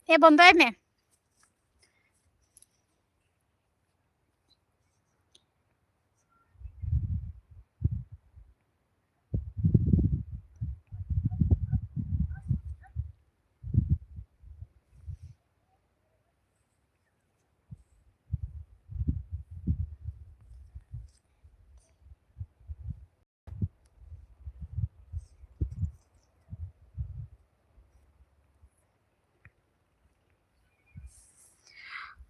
बंदोय में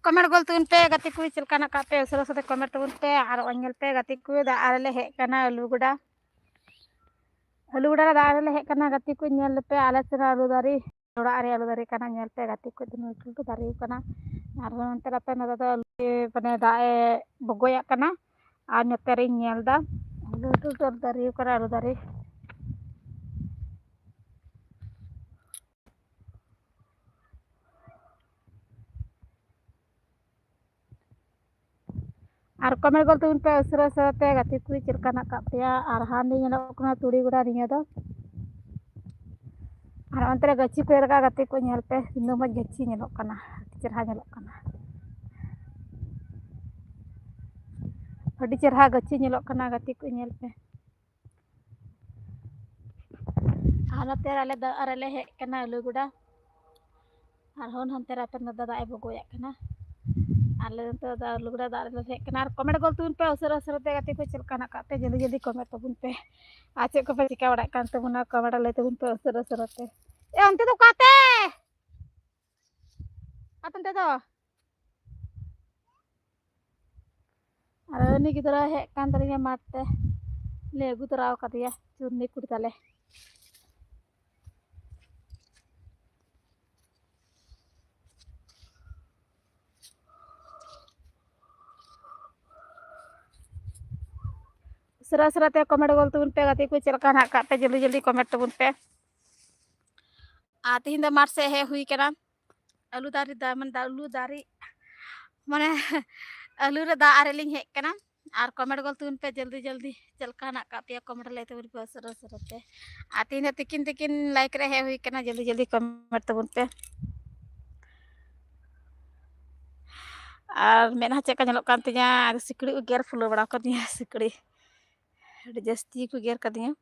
कमेंट गोल तुन पे गति को चलकाना का पे उसरा साथे कमेंट तुन पे और ओनल पे गति को दा आले हे कना आलूगुड़ा दा आले हे कना गति को नेल पे आले सरा आलू दारी थोड़ा अरे आलू दारी कना नेल पे गति को दिन तो दारी कना और नंतर पे न दा पने दाए बगोया कना और नतरे नेल दा आलू तो दारी करा आलू दारी और कमेंट गोल तुन पे उसरा साथे गति को चलकाना का पे और हांडी नेलो कना तुड़ी गुड़ा निया दा और अंतरे गच्ची को लगा गति को नेल पे नो मज गच्ची नेलो कना चरहा नेलो कना अड़ी चरहा गच्ची नेलो कना गति को नेल पे आला तेरा ले दा अरे ले हे कना आलूगुड़ा और होन हम तेरा पे नदा दाए बगोया कना आले तो दा आलूगुड़ा दा अरे ले हे कना और कमेंट गोल तुन पे उसरा उसरा गति को चलकाना का पे जल्दी जल्दी कमेंट तबुन पे आचे को पे चिका बड़ा कान तबुना कमेंट ले तबुन पे उसरा उसरा ए अंते तो काते अतंते तो अरे नी गिदरा हे कान तरिया मारते ले अगु तराव कदिया चुन्नी कुड़ताले उसरा उसरा ते कमेंट गोल तुन पे गति को चलकाना का पे जल्दी जल्दी कमेंट तबुन पे आते हिंदा मार से हे हुई कना आलू दारी दा मन आलू दारी माने आलू रे दा आरे लिंग हे कना और कमेंट गोल तुन पे जल्दी जल्दी चलकाना का पे कमेंट ले तबुन पे उसरा उसरा ते आते हिंदा तिकिन तिकिन लाइक रे हे हुई कना जल्दी जल्दी कमेंट तबुन पे और मेना चेक का कान तिया सिकड़ी को गेर फुलो बड़ा कर दिया सिकड़ी जस्ती को गेर कर दिया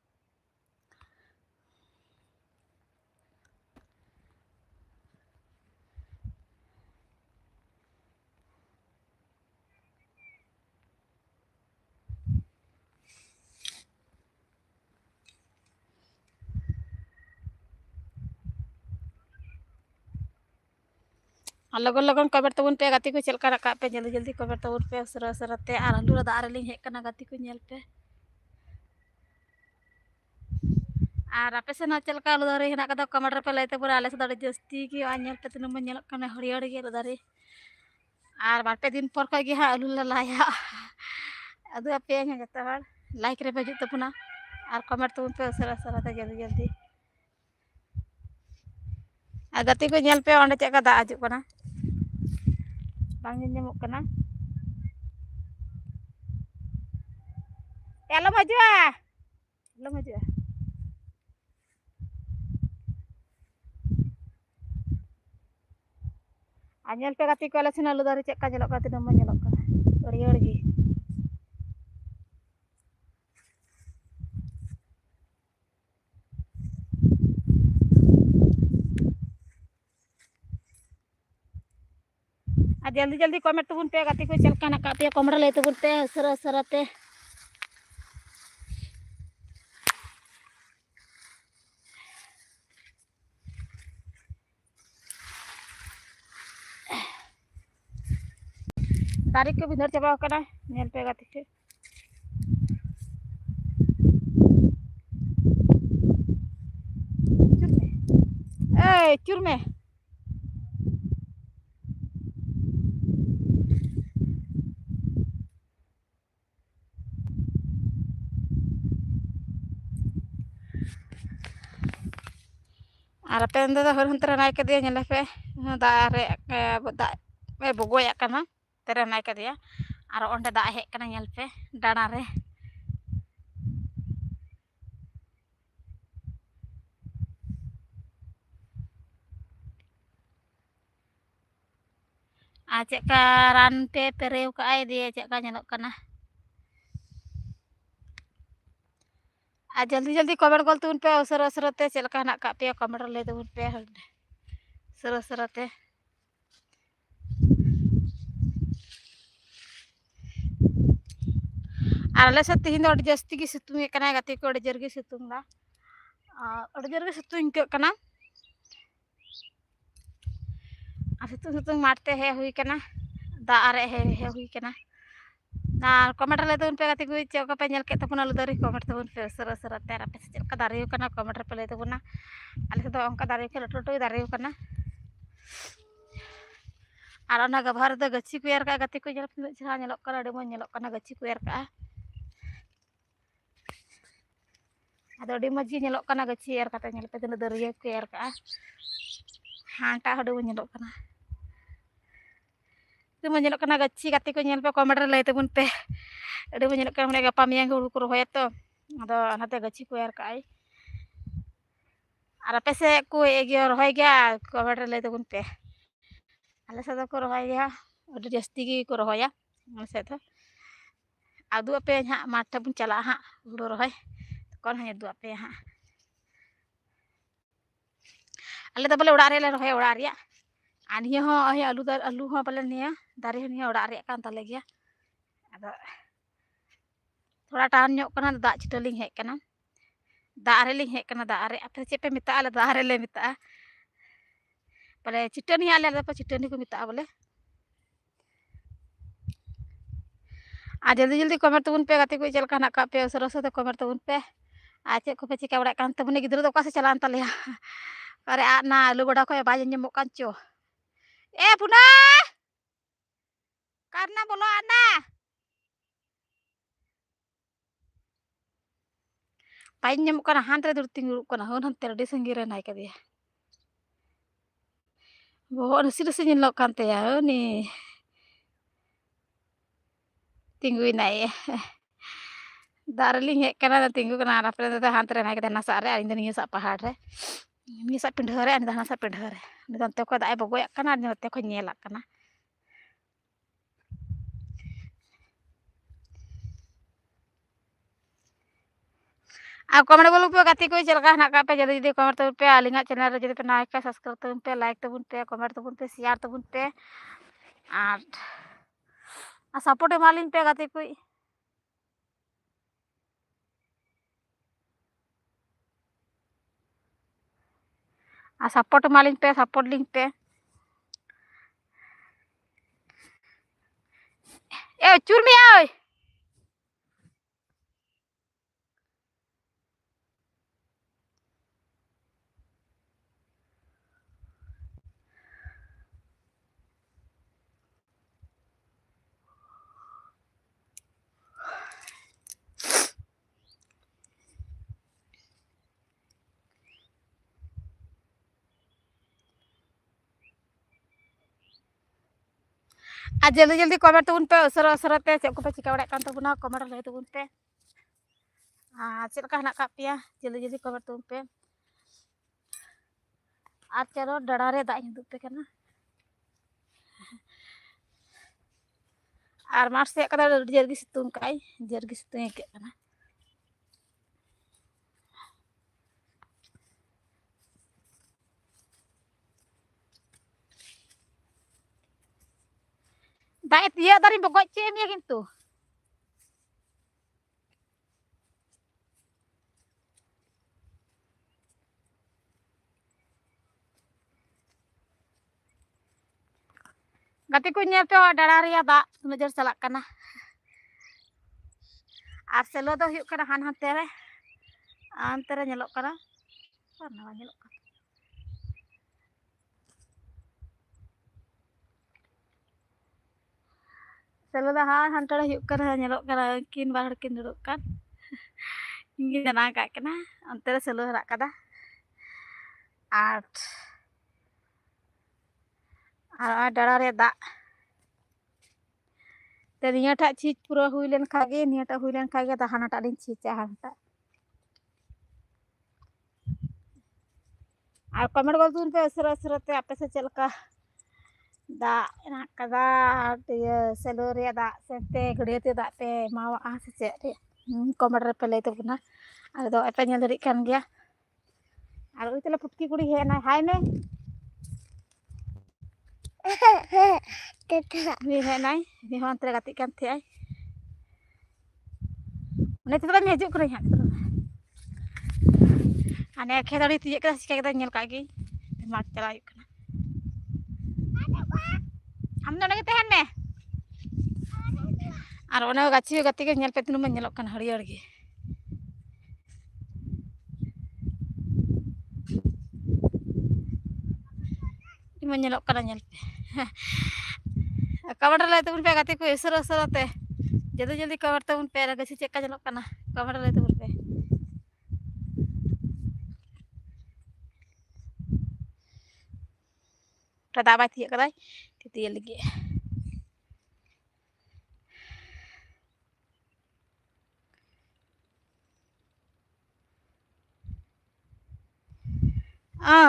लगन लगन कमेंट तबुन पे गति को चलका रखा पे जल्दी जल्दी कमेंट तबुन पे उसरा उसरा ते और आलू दा आरे लिंग हे कना गति को नेल पे और आपे से ना चलका आलू दारे हेना कदा कमेंट रे पे लय तबुन आले से दारे जस्ती की आ नेल पे तने मन नेल कना हरियर गे दारे और बार पे दिन पर का गे हा आलू ला लाया अदु आपे हे जता हर लाइक रे पे जु तबुना और कमेंट तबुन पे उसरा उसरा ते जल्दी जल्दी आ गति को नेल पे ओंडे चेका दा आजु कना बांग नेमो कना एलो मजुआ आनेल पे गति को आले आलू दारे चेका नेलो का तिना मन नेलो कना हरियर गे जल्दी जल्दी कमेंट तबुन पे गति को चलका ना का पे कमेंट ले तबुन पे उसरा उसरा ते तारीख को बिंदर चाबा कना नेल पे गति के चुर में और पे अंदर दा हर हंतरा नाय कदिया नेले पे दा रे दा ए बगोया कना तेरे नाय कदिया और ओंडे दा हे कना नेल पे डाना रे चेका रान पे पेरेव का दिए चेका nyelok kana जल्दी जल्दी कमेंट गोल तुन पे उसर उसरते चलका हना का पे कमेंट ले तुन पे उसर उसरते आले से तीन दो जस्ती की सितुंग कना गति को जर की सितुंग दा जर की सितुंग के कना सितुंग सितुंग मारते है हुई कना दा अरे है हुई कना ना कमेंट ले तुन पे गति को चौका पे नेल के तपुना लदरी कमेंट तुन पे उसर उसरते आपे से चलका दारे कना कमेंट पे ले तपुना आले से तो अंका दारे के लटो लटो दारे कना और ना गभार द गच्छी को यार का गति को जल छा नेलक कना अडी मो नेलक कना गच्छी को यार का अदो अडी मज गे नेलक कना गच्छी यार का नेल पे दिन दरिया को यार का हांटा अडी मो नेलक कना तो मो नेलक कना गच्छी गति को नेल पे कमेंट ले तबुन पे अडी मो नेलक कना गपा मियांग हुड़ू को रोया तो अदो अनाते गच्छी को यार का और आपे से को एगे रोय गया कमेंट ले तबुन पे आले से को रोय गया अडी जस्ती की को रोया से तो आदु पे हाँ माठा बुन चला हाँ हुड़ू रोय कौन है दु पे हाँ आले तो बोले उड़ा रे ले रोय उड़ा रिया आनिया हो आलू हो बोले निया दारे हो निया उड़ा रे कान तले गया अदो थोड़ा टान ᱧᱚᱜ कना दा चिटलिंग हेक कना दा रे लिंग हेक कना दा रे आपे चे पे मिता आले दा रे ले मिता बोले चिटनी आले पे चिटनी को मिता बोले आ जल्दी जल्दी कमेंट तबुन पे गति को चलका ना का पे सरस तो कमेंट तबुन पे आ चे को पे चिका बड़ा कान तबुन गिद्र तो कासे चलान तले अरे आ ना आलू बड़ा को बाज ñemok kan चो ए पुना karena बोलो आना बाज ñemok kana हांत रे दुर तिंगुर kana होन हम तेरडी संगीरे नाय के दिया वो नसी नसी ñelok kan te ya ni tingguin naik darling hek kana tinggu kana apa itu hantre naik dan nasa are ini nih sak pahar re ini sak pindah re ini nasa pindah re ini tante ko da bogo ya kana ini tante ko nyelak kana आप comment बोलो पे गति कोई चलका ना का पे जल्दी जल्दी कमेंट तबुन पे आलिंगा चैनल रे जदी पे नायक का सब्सक्राइब तबुन पे लाइक तबुन पे कमेंट तबुन पे शेयर तबुन पे आ सपोर्ट मालिन पे गति कोई आ सपोर्ट मालिन पे सपोर्ट लिंक पे ए चूर में आओ आ जल्दी जल्दी कमेंट तबुन पे उसर उसरते चे को पे चिका बड़ा कान तबुना कमेंट ले तबुन पे चलका ना का पे जल्दी जल्दी कमेंट तबुन पे आ चलो डड़ा रे दाई हिंदू पे करना और मार से कदा जर्गी सितुंग काई जर्गी सितुंग के करना दाई तिया दारी बगoj चे मिया किंतु गति को ñel पे डड़ा रिया दा नजर चलाक कना और सेलो दो हुयुक कना हान हानते रे आंते रे ñelok कना ना ñelok कना सेलो दा हान हानते रे हुयुक कना ñelok कना किन बाहर किन दुड़ुक kan इंगी जना का कना अंते रे सेलो हरा कदा आठ और डड़ा रे दा ते निया टा चीज पूरा हुई लेन खागे निया टा हुई लेन खागे ता हाना टा दिन चीज हाना और कमेंट बोल तुन पे असर असरते आपे से चलका dak enak kada dia seluruh ya dak sente gede tu dak pe mau sejak dia komer pele itu puna ada apa nyelirikan dia ada itu lah putki kuri hai ne ni hai nai ni hon tere gatik kan thai ne tu ni hijuk kuri ha ane khetari tijek kada sika kada nyel kagi mak chala yuk kana am do nagi tehen me ar ona gachi gatik nyel pe tinu nyelok kan hariयर ge nyelok kana nyel pe kabar le tubun pe gatik ko esor te जल्दी जल्दी cover तो उन पैर गसी check का चलो करना cover ले तो पे रदा बात ये कदाई तिती लगी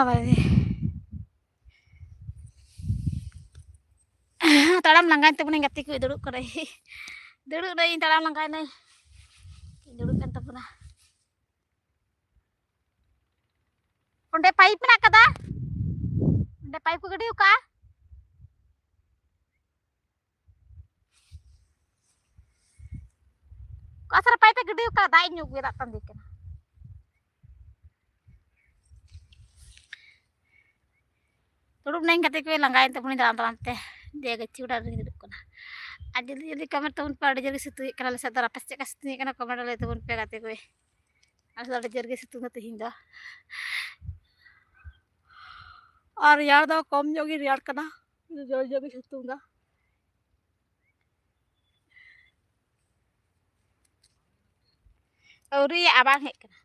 भाई ताड़ाम लंगाई तो पुनी गति को दुड़ुब करे दुड़ुब दई ताड़ाम लंगाई नै दुड़ुब kan tapuna onde pipe na kada onde pipe ko gede uka kasar pipe gede uka dai nyuk wi datang dikena दुड़ुब नहीं गति को लंगाई तो पुनी ताड़ाम ताड़ाम te dia gaci udah duड़ुब kana jadi kamar tahun pada jadi situ kalau saya terapes cek situ karena kamar le tahun pe gati ko asal ada jadi situ ngati hinda और यार दा कम जोगी यार कना जो जोगी सितुंगा औरी abang hek kana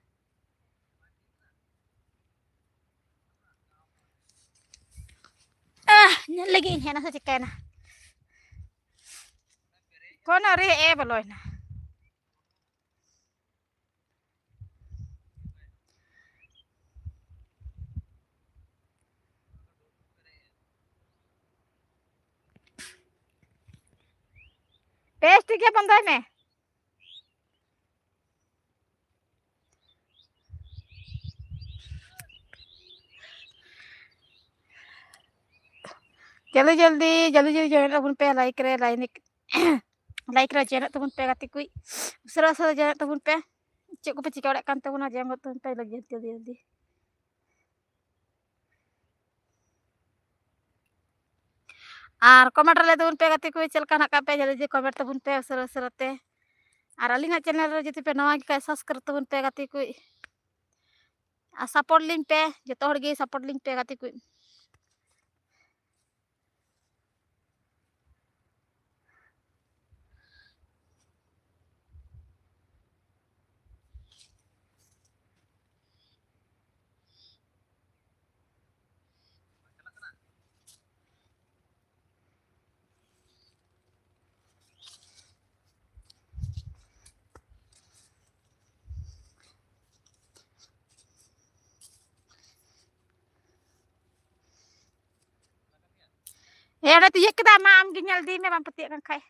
nyel lagi hena sa cikena kono ri baloina test के बंदा में जल्दी जल्दी जल्दी जल्दी जॉइन तबन पे लाइक रे लाइक रे चैनल तबन पे गति कुई उसरा उसरा चैनल तबन पे चेक को पे चिका ओड़े कान तबना जेम तबन पे लगी जल्दी जल्दी और कमेंट ले तबन पे गति कुई चलका ना का पे जल्दी कमेंट तबन पे उसरा उसरा ते और अलिंगा चैनल रे जति पे नवा का सब्सक्राइब तबन पे गति कुई सपोर्ट लिंक पे जतो हर गे सपोर्ट लिंक पे गति कुई ya udah tiye kita mam ginyal di me bang petik kan kai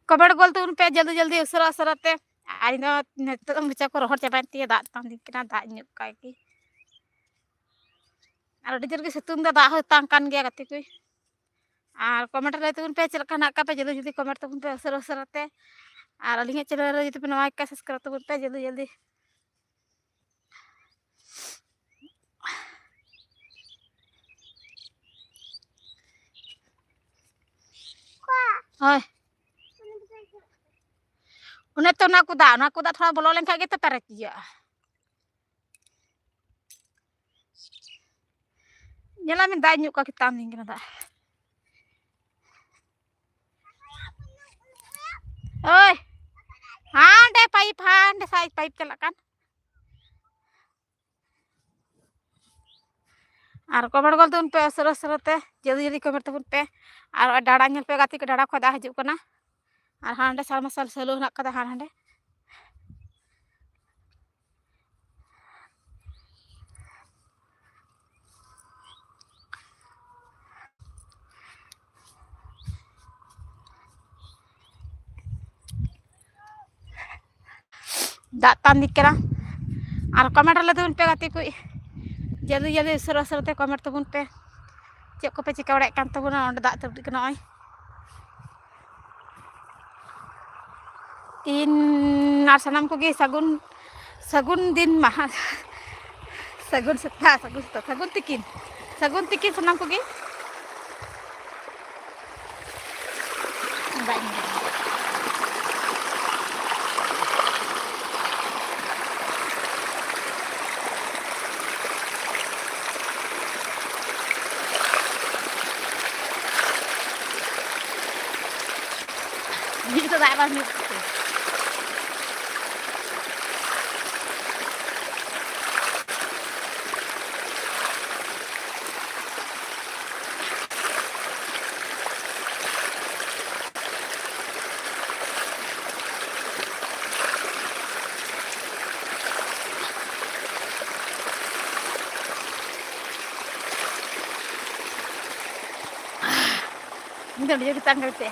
comment गोल तो उन पे जल्दी जल्दी उसरा उसरा ते आई नो नेतो मुचा को रोहर चाबान ती दा तां दिकना दा न्युक काय की और डिजर के सितुंग दा हो तांग कान गया गति कोई और कमेंट ले तुन पे चलका ना का पे जल्दी जल्दी कमेंट तुन पे उसरा उसरा ते और अलिंगे चैनल रे जति पे नवा का सब्सक्राइब तुन पे जल्दी जल्दी ओए उन्हें तो ना कुदा थोड़ा बोलो लेन खागे तो पेरे किया nyala min da nyuk ka kita ning kena da oi Hande paip hande sai paip calakan. Ar comment gol tun pe asara-asarate jadi comment tabun pe ar dada nyel pe gati ke dada ko da hijuk kana ar hande salmasal selu nak kata hande dak tan dikira ar comment le tun pe gati ku jadi asara-asarate comment tabun pe cek ko pe cika orek kan tabun onde dak tabdi kana oi tin ar sanam ko gi sagun sagun din mah sagun seta sagun tikin sanam ko gi Gitu tak apa nih. Ini dia kita ngerti.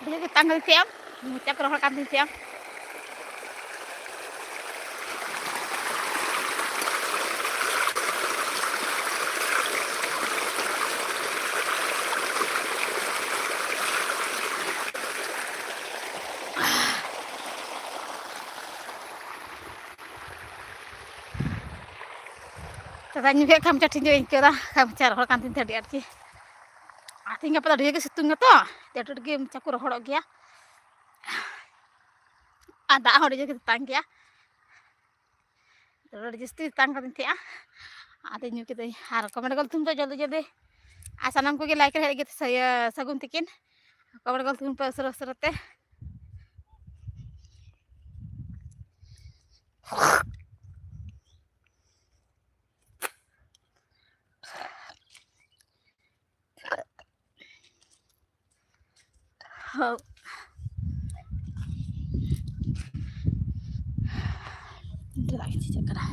Dia kita ngerti ya. Ngucap roh kan siang. Tanya kayak kamu cacing juga ingkir lah, kamu cara roh kantin tadi arti. Arti nggak pada dia ke situ nggak tuh, dia tuh game cakur roh dia. Ada orang dia kita tangki ya. Terus jadi tangka nanti ya. Ada nyu kita har komen kalau tuh jadi asanam ko like hari gitu saya sagun tikin. Komen kalau tuh seru-seru teh. Oh. Itu lagi cicak kerah.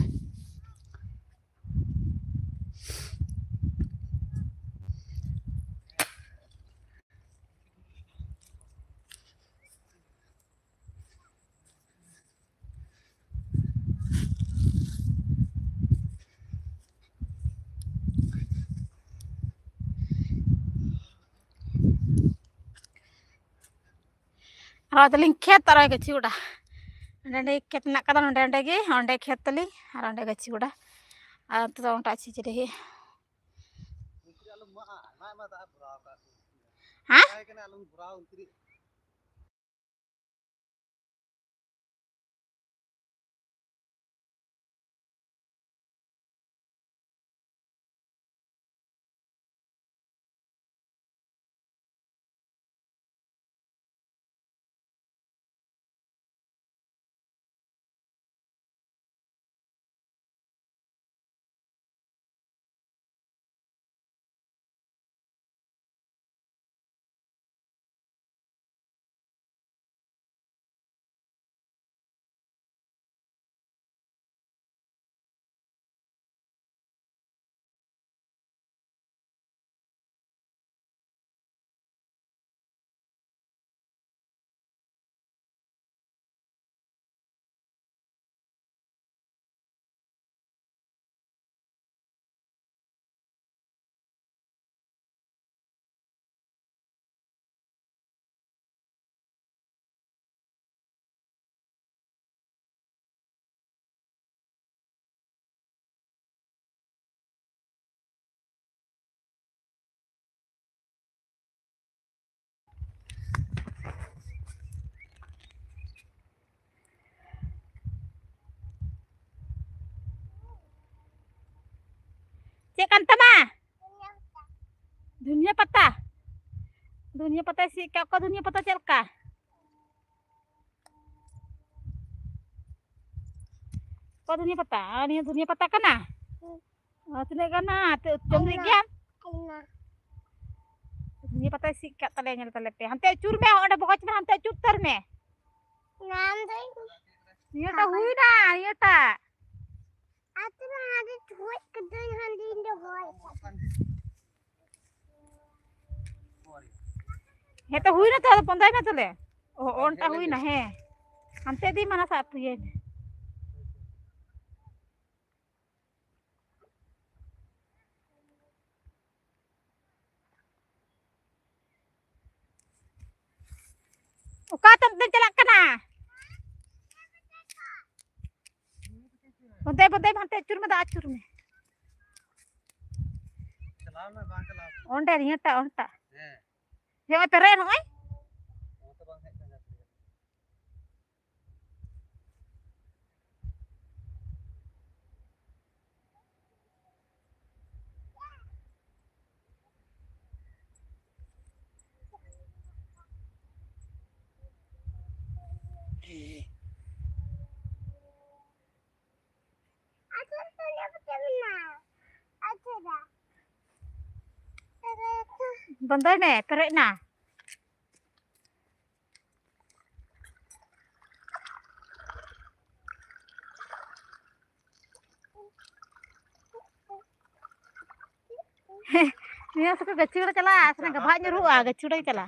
Kalau teling ket taruh ke ciuda. Nende ket nak kata nende ge, nende ket teling, nende ke ciuda. Tuh orang tak cici deh. Hah? Dunia pata sih kau dunia pata celka. Kau dunia pata kana. Tine kana jomri gian. Dunia pata sih kak talenya telepe. Hante cur me ada bokach na hante cur tar me. Iya ta hui na, iya ta. He ta hui na ta pondai na tole. Oh on ta hui na he. Hante di mana sa puye. Uka tem celak kana. Bontai hante cur me da acur me. Onde iya ta on ta. Yang tere no ai. Bontai me tere na. Ini suka gacir cala, senang gabahnya ruah, gacir cala.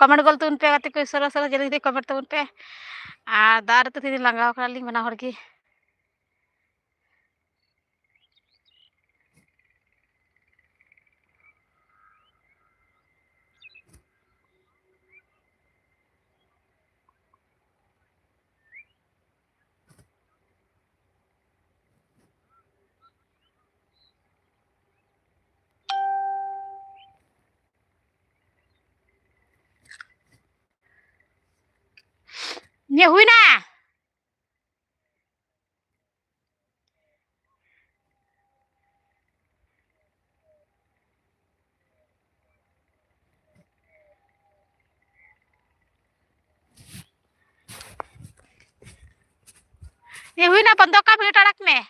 Comment गोल तुन पे गाते को सरा सरा जल्दी जल्दी comment तुन पे दार तो थी लंगाव करा लिंग बना हर की ये हुई ना ये हुई ना 15 का मिनट अड़क में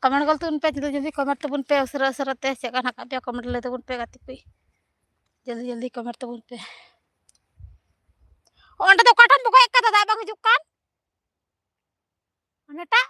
कमेंट गोल तुन पे जल्दी जल्दी कमेंट तबुन पे उसरा उसरा ते चेक ना पे कमेंट ले तबुन पे गाती पे जल्दी जल्दी कमेंट तबुन पे ओंडे तो काटन बुको एक कदा बांग हिजुक kan ओनेटा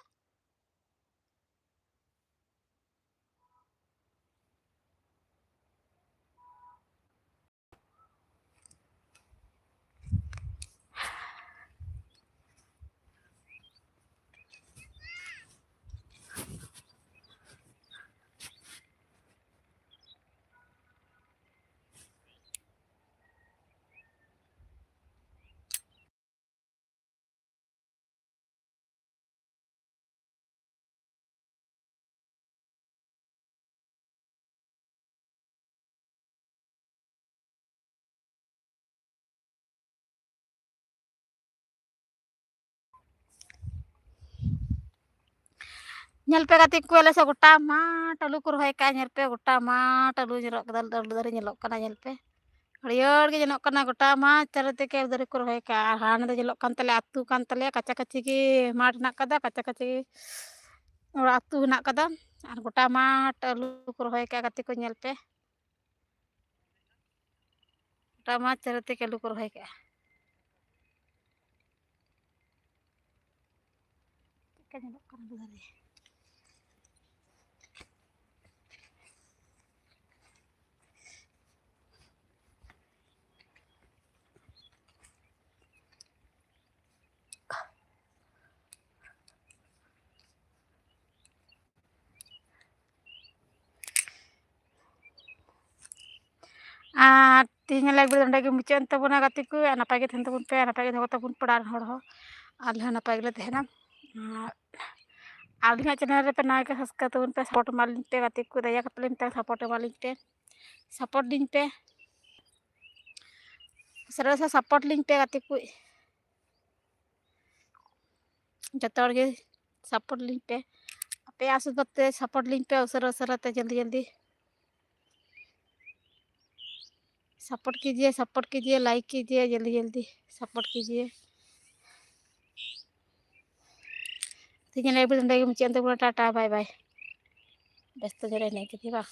nyel pe gati ku ele se gota ma talu ku rohay ka nyel pe gota ma talu nyelok dal dal dari nyelok kana nyel pe hariयर ge nyelok kana gota ma charate ke dari ku rohay ka han da nyelok kan tale atu kan tale kaca kaci ki mat nak kada kaca kaci ora atu nak kada ar gota ma talu ku rohay ka gati ku nyel pe gota ma charate ke lu ku rohay ka nyelok kana dari तीन like बड़े के मुचाद तबना गाती को नपाय के तबन पे नपाय के धो तबन पड़ा हड़ हो आले नपाय गले तहना आलिया चैनल पे ना के सब्सक्राइब तबन पे सपोर्ट मालिन पे गाती को दया कतलिन पे सपोर्ट मालिन पे सपोर्ट दिन पे सरस सपोर्ट लिंक पे गाती को जतोड़ के सपोर्ट लिंक पे पे आसु बते सपोर्ट लिंक पे उसर उसर ते जल्दी जल्दी सपोर्ट कीजिए लाइक कीजिए जल्दी जल्दी सपोर्ट कीजिए ठीक है मुझे टाटा बाय बाय व्यस्त जरा नहीं थी बा